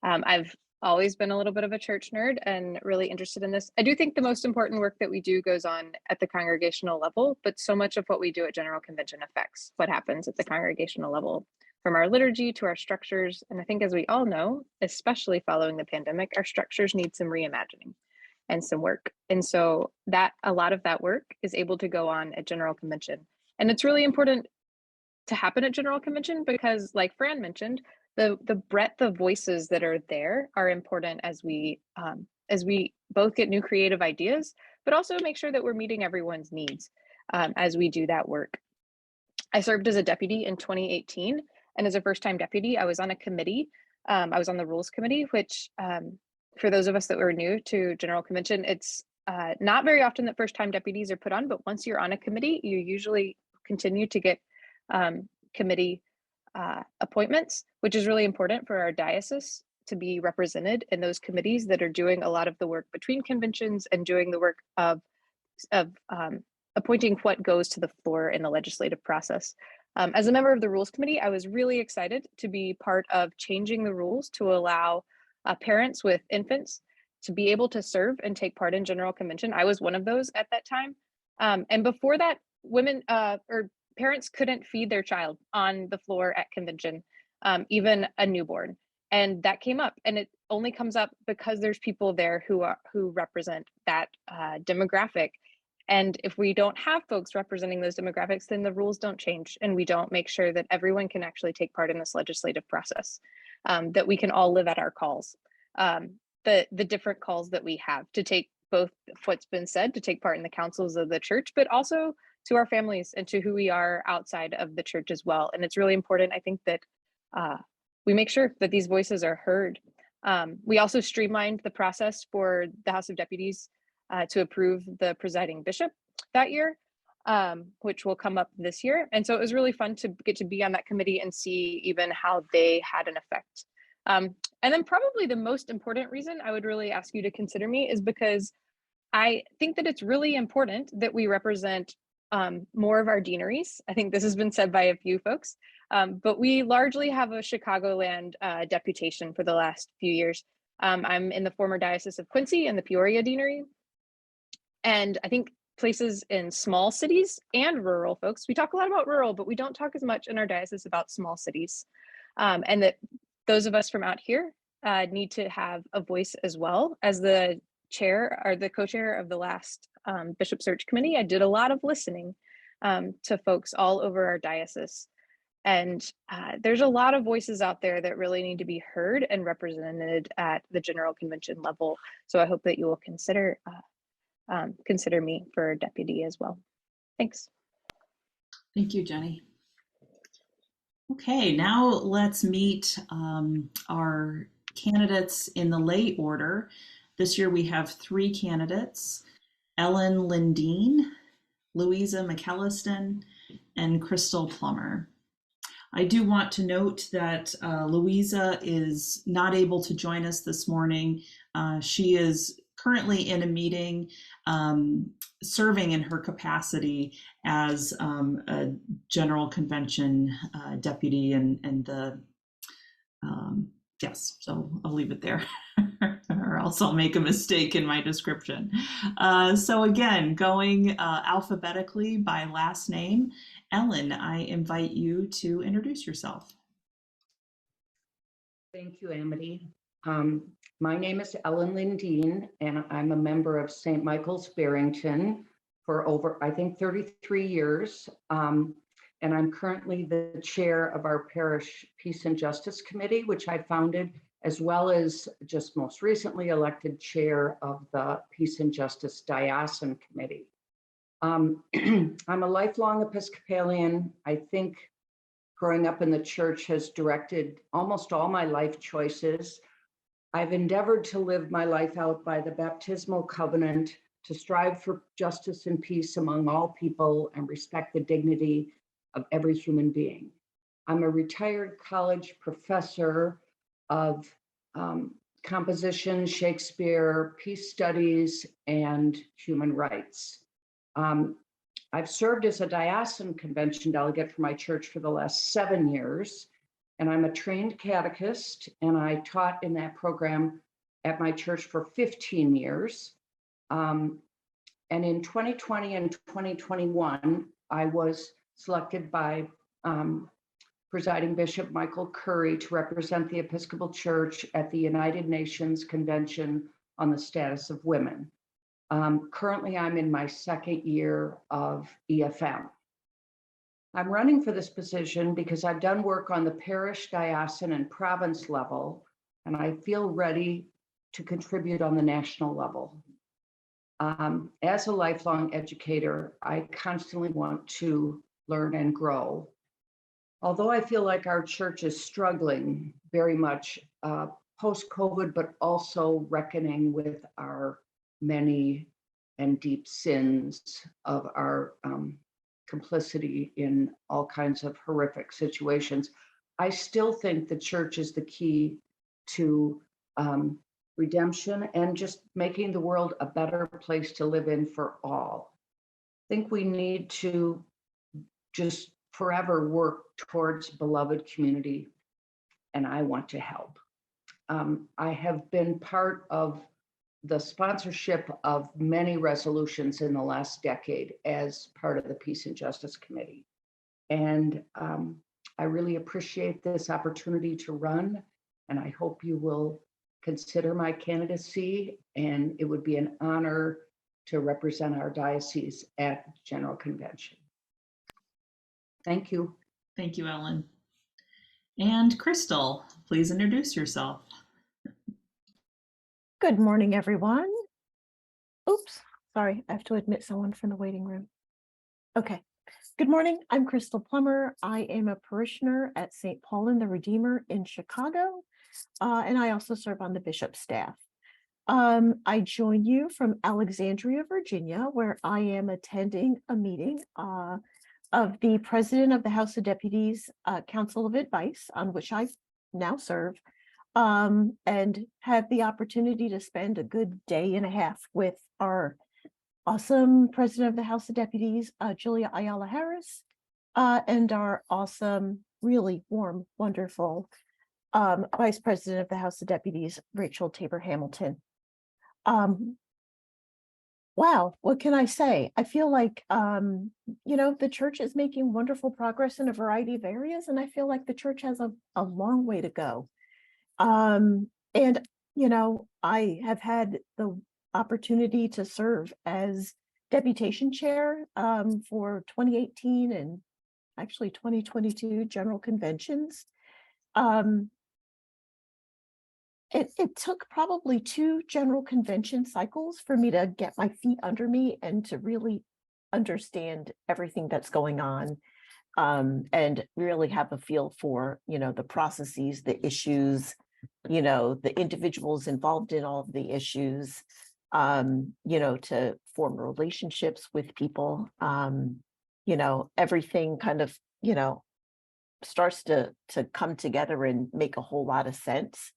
I've always been a little bit of a church nerd and really interested in this. I do think the most important work that we do goes on at the congregational level, but so much of what we do at General Convention affects what happens at the congregational level, from our liturgy to our structures. And I think, as we all know, especially following the pandemic, our structures need some reimagining and some work. And so that a lot of that work is able to go on at General Convention. And it's really important to happen at General Convention because, like Fran mentioned, the breadth of voices that are there are important as we both get new creative ideas, but also make sure that we're meeting everyone's needs as we do that work. I served as a deputy in 2018, And as a first-time deputy, I was on a committee. I was on the Rules Committee, which for those of us that were new to General Convention, it's not very often that first-time deputies are put on, but once you're on a committee, you usually continue to get committee appointments, which is really important for our diocese to be represented in those committees that are doing a lot of the work between conventions and doing the work of appointing what goes to the floor in the legislative process. As a member of the Rules Committee, I was really excited to be part of changing the rules to allow parents with infants to be able to serve and take part in General Convention. I was one of those at that time. And before that, women or parents couldn't feed their child on the floor at convention, even a newborn. And that came up, and it only comes up because there's people there who represent that demographic. And if we don't have folks representing those demographics, then the rules don't change, and we don't make sure that everyone can actually take part in this legislative process, that we can all live at our calls, the different calls that we have to take both what's been said, to take part in the councils of the church, but also to our families and to who we are outside of the church as well. And it's really important, I think, that we make sure that these voices are heard. We also streamlined the process for the House of Deputies to approve the presiding bishop that year, which will come up this year. And so it was really fun to get to be on that committee and see even how they had an effect. And then probably the most important reason I would really ask you to consider me is because I think that it's really important that we represent more of our deaneries. I think this has been said by a few folks, but we largely have a Chicagoland deputation for the last few years. I'm in the former Diocese of Quincy and the Peoria Deanery. And I think places in small cities and rural folks, we talk a lot about rural, but we don't talk as much in our diocese about small cities. And that those of us from out here need to have a voice as well. As the chair or the co-chair of the last Bishop Search Committee, I did a lot of listening to folks all over our diocese. And there's a lot of voices out there that really need to be heard and represented at the General Convention level. So I hope that you will consider me for deputy as well. Thanks. Thank you, Jenny. Okay, now let's meet our candidates in the lay order. This year we have 3 candidates: Ellen Lindeen, Louisa McKelliston, and Crystal Plummer. I do want to note that Louisa is not able to join us this morning. She is currently in a meeting serving in her capacity as a General Convention deputy and the, yes, so I'll leave it there or else I'll make a mistake in my description. So again, going alphabetically by last name, Ellen, I invite you to introduce yourself. Thank you, Amity. My name is Ellen Lindeen, and I'm a member of St. Michael's Barrington for over, I think, 33 years. And I'm currently the chair of our parish Peace and Justice Committee, which I founded, as well as just most recently elected chair of the Peace and Justice Diocesan Committee. I'm a lifelong Episcopalian. I think growing up in the church has directed almost all my life choices. I've endeavored to live my life out by the baptismal covenant, to strive for justice and peace among all people and respect the dignity of every human being. I'm a retired college professor of composition, Shakespeare, peace studies, and human rights. I've served as a diocesan convention delegate for my church for the last 7 years. And I'm a trained catechist, and I taught in that program at my church for 15 years. And in 2020 and 2021, I was selected by Presiding Bishop Michael Curry to represent the Episcopal Church at the United Nations Convention on the Status of Women. Currently, I'm in my 2nd year of EFM. I'm running for this position because I've done work on the parish, diocesan, and province level, and I feel ready to contribute on the national level. As a lifelong educator, I constantly want to learn and grow. although I feel like our church is struggling very much post-COVID, but also reckoning with our many and deep sins of our complicity in all kinds of horrific situations, I still think the church is the key to redemption and just making the world a better place to live in for all. I think we need to just forever work towards beloved community, and I want to help. I have been part of the sponsorship of many resolutions in the last decade as part of the Peace and Justice Committee. And I really appreciate this opportunity to run, and I hope you will consider my candidacy, and it would be an honor to represent our diocese at General Convention. Thank you. Thank you, Ellen. And Crystal, please introduce yourself. Good morning, everyone. Oops, sorry, I have to admit someone from the waiting room. Okay. Good morning, I'm Crystal Plummer. I am a parishioner at St. Paul and the Redeemer in Chicago, and I also serve on the bishop's staff. I join you from Alexandria, Virginia, where I am attending a meeting of the President of the House of Deputies Council of Advice, on which I now serve, and had the opportunity to spend a good day and a half with our awesome President of the House of Deputies, Julia Ayala Harris, and our awesome, really warm, wonderful Vice President of the House of Deputies, Rachel Tabor Hamilton. Wow, what can I say? I feel like, the church is making wonderful progress in a variety of areas, and I feel like the church has a long way to go. And, I have had the opportunity to serve as deputation chair for 2018 and actually 2022 general conventions. It took probably 2 general convention cycles for me to get my feet under me and to really understand everything that's going on, and really have a feel for, the processes, the issues, the individuals involved in all of the issues, to form relationships with people. Everything kind of, starts to come together and make a whole lot of sense.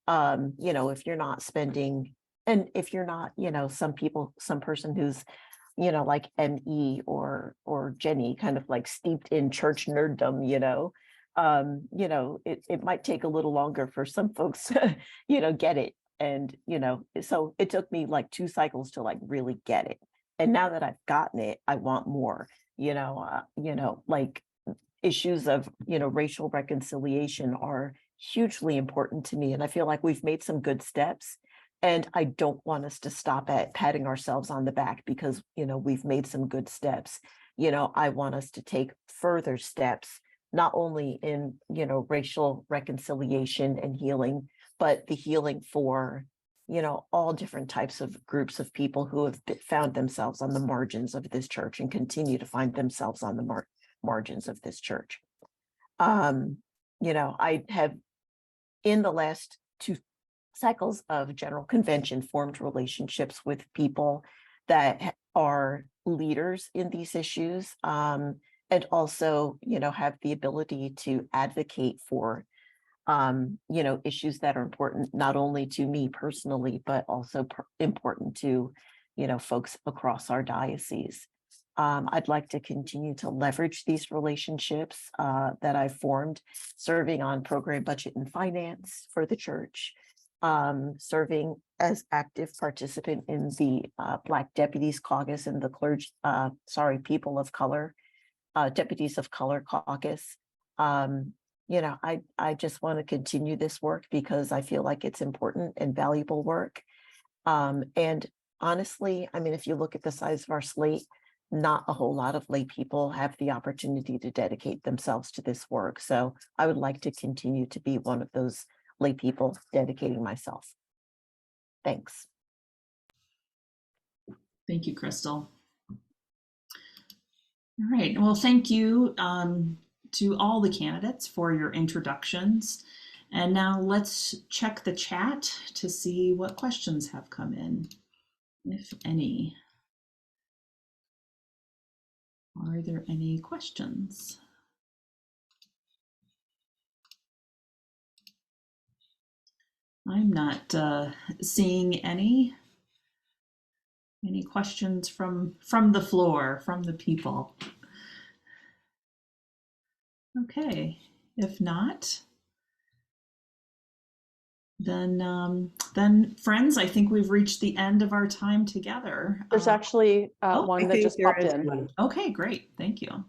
If you're not spending, and if you're not, some person who's, like ME or Jenny, kind of like steeped in church nerddom, it might take a little longer for some folks to, get it. And, so it took me like 2 cycles to like really get it. And now that I've gotten it, I want more, like issues of, racial reconciliation are hugely important to me. And I feel like we've made some good steps. And I don't want us to stop at patting ourselves on the back because, we've made some good steps. I want us to take further steps, not only in, racial reconciliation and healing, but the healing for, all different types of groups of people who have found themselves on the margins of this church and continue to find themselves on the margins of this church. I have, in the last 2 cycles of general convention, formed relationships with people that are leaders in these issues, and also, have the ability to advocate for, issues that are important, not only to me personally, but also important to, folks across our diocese. I'd like to continue to leverage these relationships that I've formed, serving on program budget and finance for the church, serving as active participant in the Black Deputies Caucus and the People of Color, Deputies of Color Caucus. I just want to continue this work because I feel like it's important and valuable work. And honestly, if you look at the size of our slate, not a whole lot of lay people have the opportunity to dedicate themselves to this work. So I would like to continue to be one of those lay people dedicating myself. Thanks. Thank you, Crystal. All right. Well, thank you, to all the candidates for your introductions. And now let's check the chat to see what questions have come in, if any. Are there any questions? I'm not seeing any questions from the floor, from the people. Okay, if not, then friends, I think we've reached the end of our time together. There's actually one that just popped in. One. Okay, great. Thank you.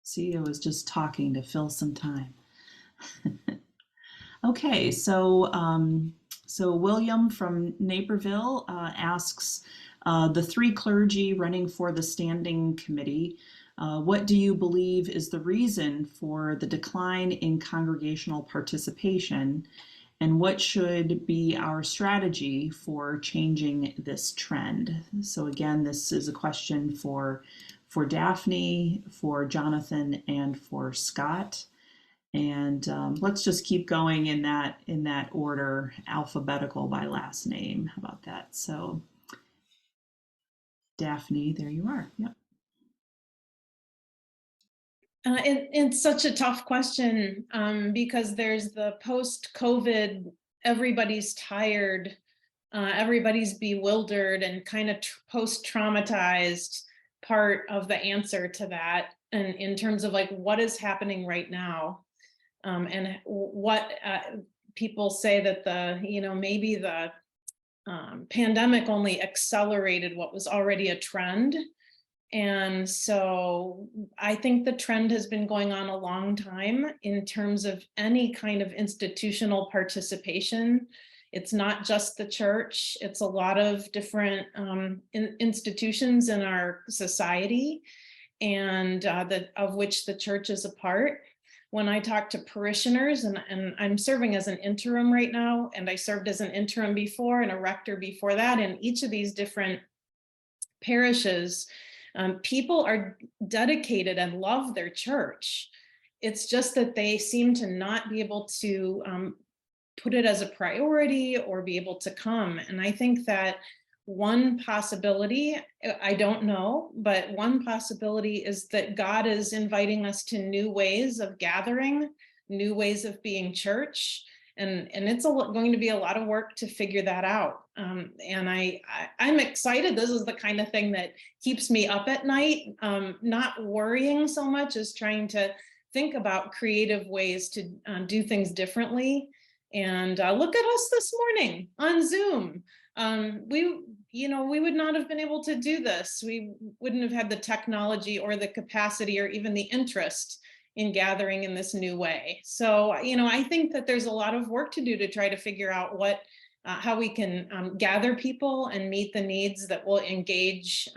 See, I was just talking to fill some time. Okay, so William from Naperville asks, the 3 clergy running for the standing committee, what do you believe is the reason for the decline in congregational participation, and what should be our strategy for changing this trend? So again, this is a question for Daphne, for Jonathan, and for Scott. And let's just keep going in that order, alphabetical by last name. How about that? So Daphne, there you are. Yep. It's such a tough question because there's the post-COVID, everybody's tired, everybody's bewildered and kind of post-traumatized part of the answer to that. And in terms of like what is happening right now, and what people say that maybe the pandemic only accelerated what was already a trend. And so I think the trend has been going on a long time in terms of any kind of institutional participation. It's not just the church, it's a lot of different institutions in our society, and of which the church is a part. When I talk to parishioners, and I'm serving as an interim right now, and I served as an interim before and a rector before that, in each of these different parishes, people are dedicated and love their church. It's just that they seem to not be able to put it as a priority or be able to come. And I think that one possibility, I don't know, but one possibility is that God is inviting us to new ways of gathering, new ways of being church. And it's going to be a lot of work to figure that out. And I'm excited. This is the kind of thing that keeps me up at night, not worrying so much as trying to think about creative ways to do things differently. And look at us this morning on Zoom. We would not have been able to do this. We wouldn't have had the technology or the capacity or even the interest in gathering in this new way. So, I think that there's a lot of work to do to try to figure out how we can gather people and meet the needs that will engage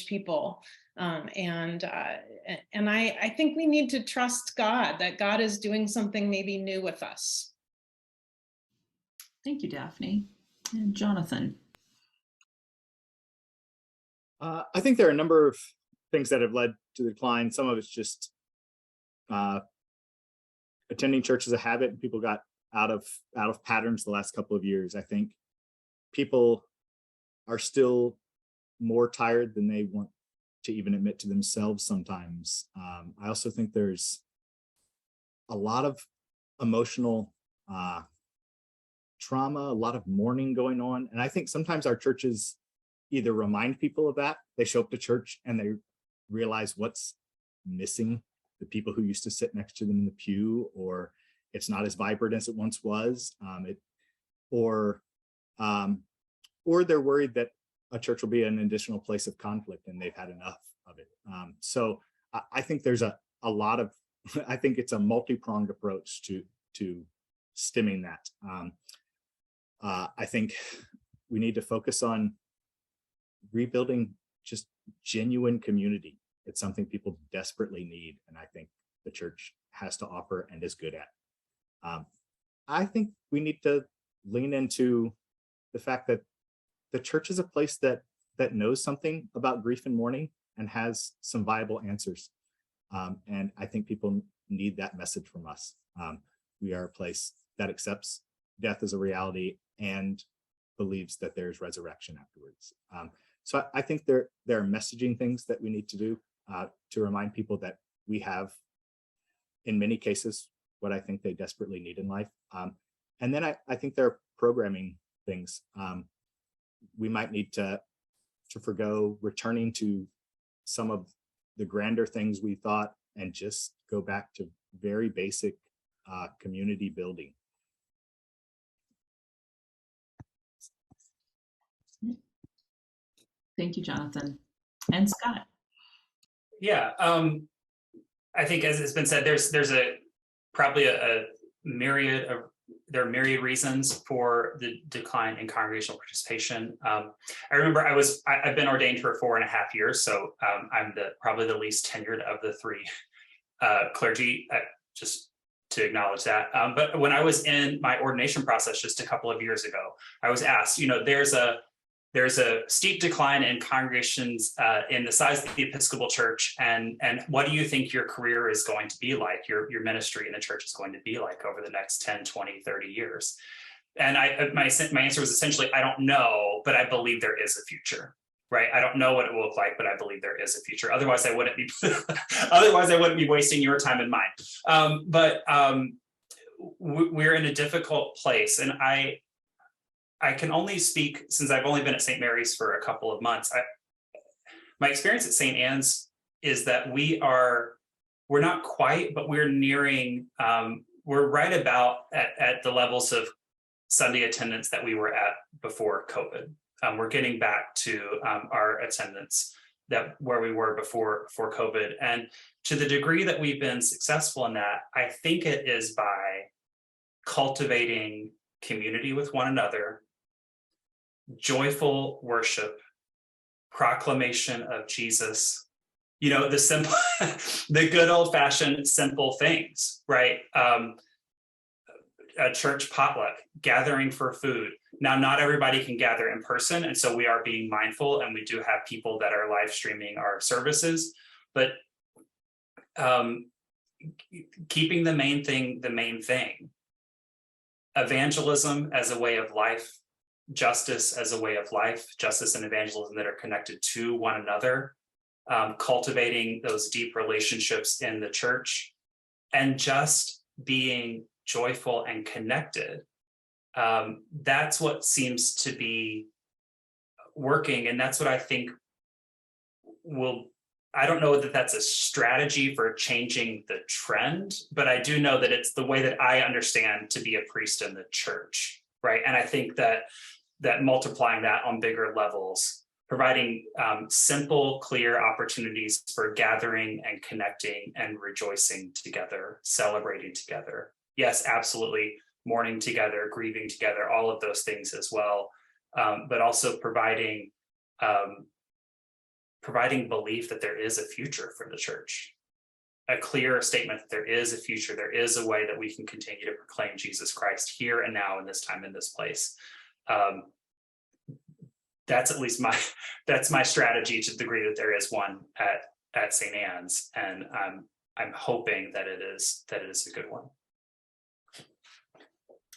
people. And I think we need to trust God, that God is doing something maybe new with us. Thank you, Daphne. And Jonathan. I think there are a number of things that have led to the decline. Some of it's just attending church as a habit, and people got out of patterns the last couple of years. I think people are still more tired than they want to even admit to themselves sometimes. I also think there's a lot of emotional trauma, a lot of mourning going on. And I think sometimes our churches either remind people of that, they show up to church and they realize what's missing, the people who used to sit next to them in the pew, or it's not as vibrant as it once was, or they're worried that a church will be an additional place of conflict and they've had enough of it. So I think there's a lot of, I think it's a multi-pronged approach to stemming that. I think we need to focus on rebuilding just genuine community. It's something people desperately need, and I think the church has to offer and is good at. I think we need to lean into the fact that the church is a place that knows something about grief and mourning and has some viable answers. And I think people need that message from us. We are a place that accepts death as a reality and believes that there's resurrection afterwards. So I think there are messaging things that we need to do to remind people that we have, in many cases, what I think they desperately need in life. And then I think there are programming things. We might need to forgo returning to some of the grander things we thought and just go back to very basic community building. Thank you, Jonathan. And Scott. Yeah, I think as it's been said, there's probably a myriad of there are myriad reasons for the decline in congregational participation. I remember I've been ordained for 4.5 years, so I'm probably the least tenured of the three clergy. Just to acknowledge that. But when I was in my ordination process just a couple of years ago, I was asked, there's a steep decline in congregations in the size of the Episcopal Church, and what do you think your career is going to be like, your ministry in the church is going to be like over the next 10, 20, 30 years? And my answer was essentially, I don't know, but I believe there is a future, right? I don't know what it will look like, but I believe there is a future. Otherwise, I wouldn't be wasting your time and mine. But we're in a difficult place, and I can only speak, since I've only been at St. Mary's for a couple of months. My experience at St. Anne's is that we're not quite, but we're nearing, we're right about at the levels of Sunday attendance that we were at before COVID. We're getting back to our attendance where we were before COVID. And to the degree that we've been successful in that, I think it is by cultivating community with one another, joyful worship, proclamation of Jesus, the simple, the good old fashioned simple things, right? A church potluck, gathering for food. Now, not everybody can gather in person, and so we are being mindful, and we do have people that are live streaming our services, but keeping the main thing, evangelism as a way of life, justice as a way of life, justice and evangelism that are connected to one another, cultivating those deep relationships in the church, and just being joyful and connected. That's what seems to be working, and that's what I think I don't know that that's a strategy for changing the trend, but I do know that it's the way that I understand to be a priest in the church, right? And I think that multiplying that on bigger levels, providing simple, clear opportunities for gathering and connecting and rejoicing together, celebrating together. Yes, absolutely, mourning together, grieving together, all of those things as well, but also providing belief that there is a future for the church, a clear statement that there is a future, there is a way that we can continue to proclaim Jesus Christ here and now in this time, in this place. That's at least my strategy, to the degree that there is one at St. Anne's, and I'm hoping that it is a good one.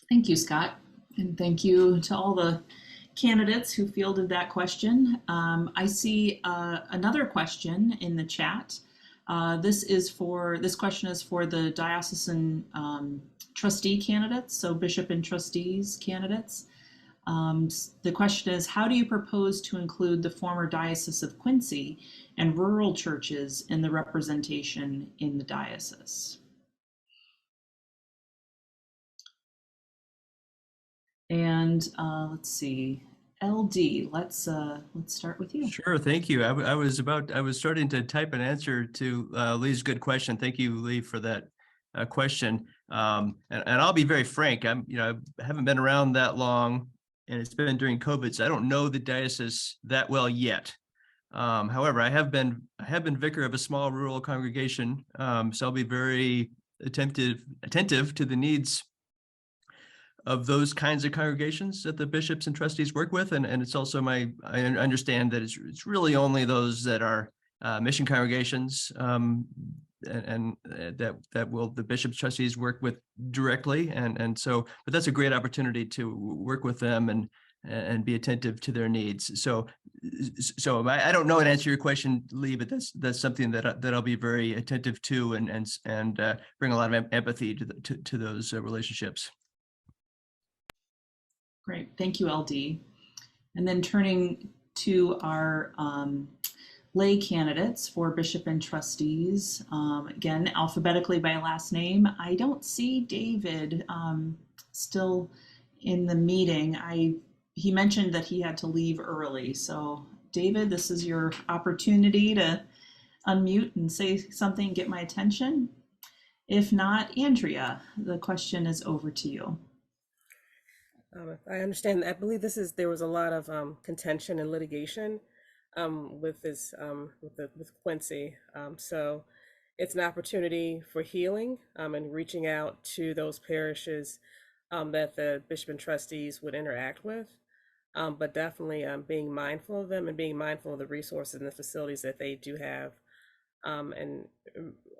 Thank you, Scott, and thank you to all the candidates who fielded that question. I see another question in the chat. This question is for the diocesan trustee candidates, so bishop and trustees candidates. The question is, how do you propose to include the former Diocese of Quincy and rural churches in the representation in the diocese? And let's see, LD, let's start with you. Sure, thank you. I was starting to type an answer to Lee's good question. Thank you, Lee, for that question. And I'll be very frank. I haven't been around that long, and it's been during COVID, so I don't know the diocese that well yet. However, I have been vicar of a small rural congregation, so I'll be very attentive to the needs of those kinds of congregations that the bishops and trustees work with, and it's also I understand that it's really only those that are mission congregations that will the bishop's trustees work with directly. And so, but that's a great opportunity to work with them and be attentive to their needs. So I don't know how to answer your question, Lee, but that's something that I'll be very attentive to and bring a lot of empathy to those relationships. Great, thank you, LD. And then turning to our lay candidates for bishop and trustees, again, alphabetically by last name. I don't see David still in the meeting. He mentioned that he had to leave early. So David, this is your opportunity to unmute and say something, get my attention. If not, Andrea, the question is over to you. I understand. I believe there was a lot of contention and litigation with this with Quincy. So it's an opportunity for healing and reaching out to those parishes that the bishop and trustees would interact with, but definitely being mindful of them and being mindful of the resources and the facilities that they do have, and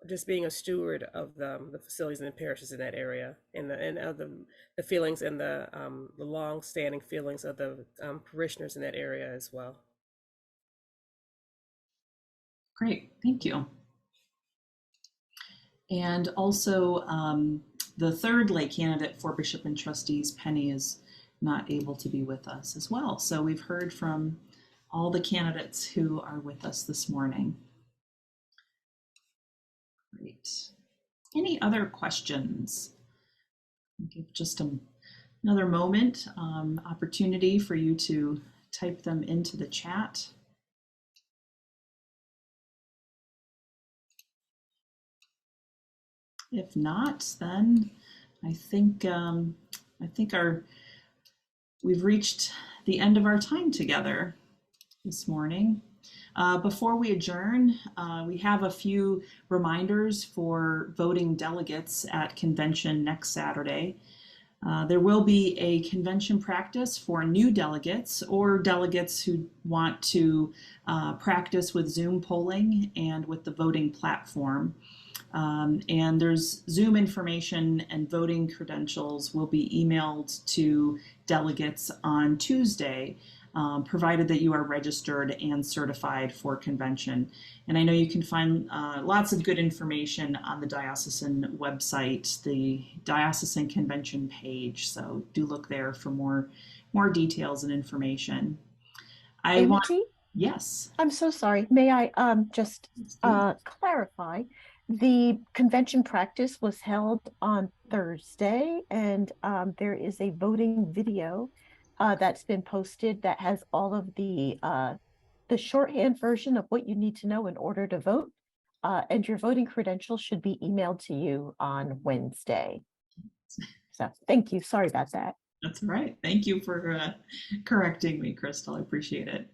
just being a steward of the facilities and the parishes in that area, and the feelings and the long-standing feelings of the parishioners in that area as well. Great, thank you. And also the third lay candidate for bishop and trustees, Penny, is not able to be with us as well. So we've heard from all the candidates who are with us this morning. Great. Any other questions? I'll give just another moment, opportunity for you to type them into the chat. If not, then I think we've reached the end of our time together this morning. Before we adjourn, we have a few reminders for voting delegates at convention next Saturday. There will be a convention practice for new delegates or delegates who want to practice with Zoom polling and with the voting platform. And there's Zoom information and voting credentials will be emailed to delegates on Tuesday, provided that you are registered and certified for convention. And I know you can find lots of good information on the diocesan website, the diocesan convention page. So do look there for more details and information. Yes. I'm so sorry. May I just clarify? The convention practice was held on Thursday, and there is a voting video that's been posted that has all of the shorthand version of what you need to know in order to vote, and your voting credentials should be emailed to you on Wednesday. So thank you. Sorry about that. That's right. Thank you for correcting me, Crystal. I appreciate it.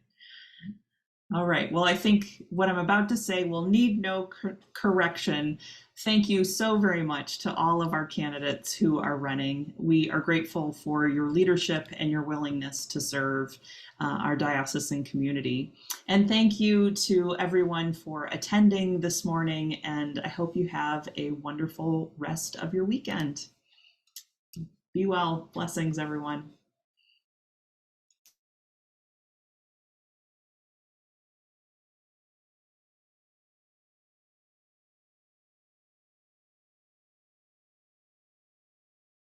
All right. Well, I think what I'm about to say will need no correction. Thank you so very much to all of our candidates who are running. We are grateful for your leadership and your willingness to serve our diocesan community. And thank you to everyone for attending this morning. And I hope you have a wonderful rest of your weekend. Be well. Blessings, everyone.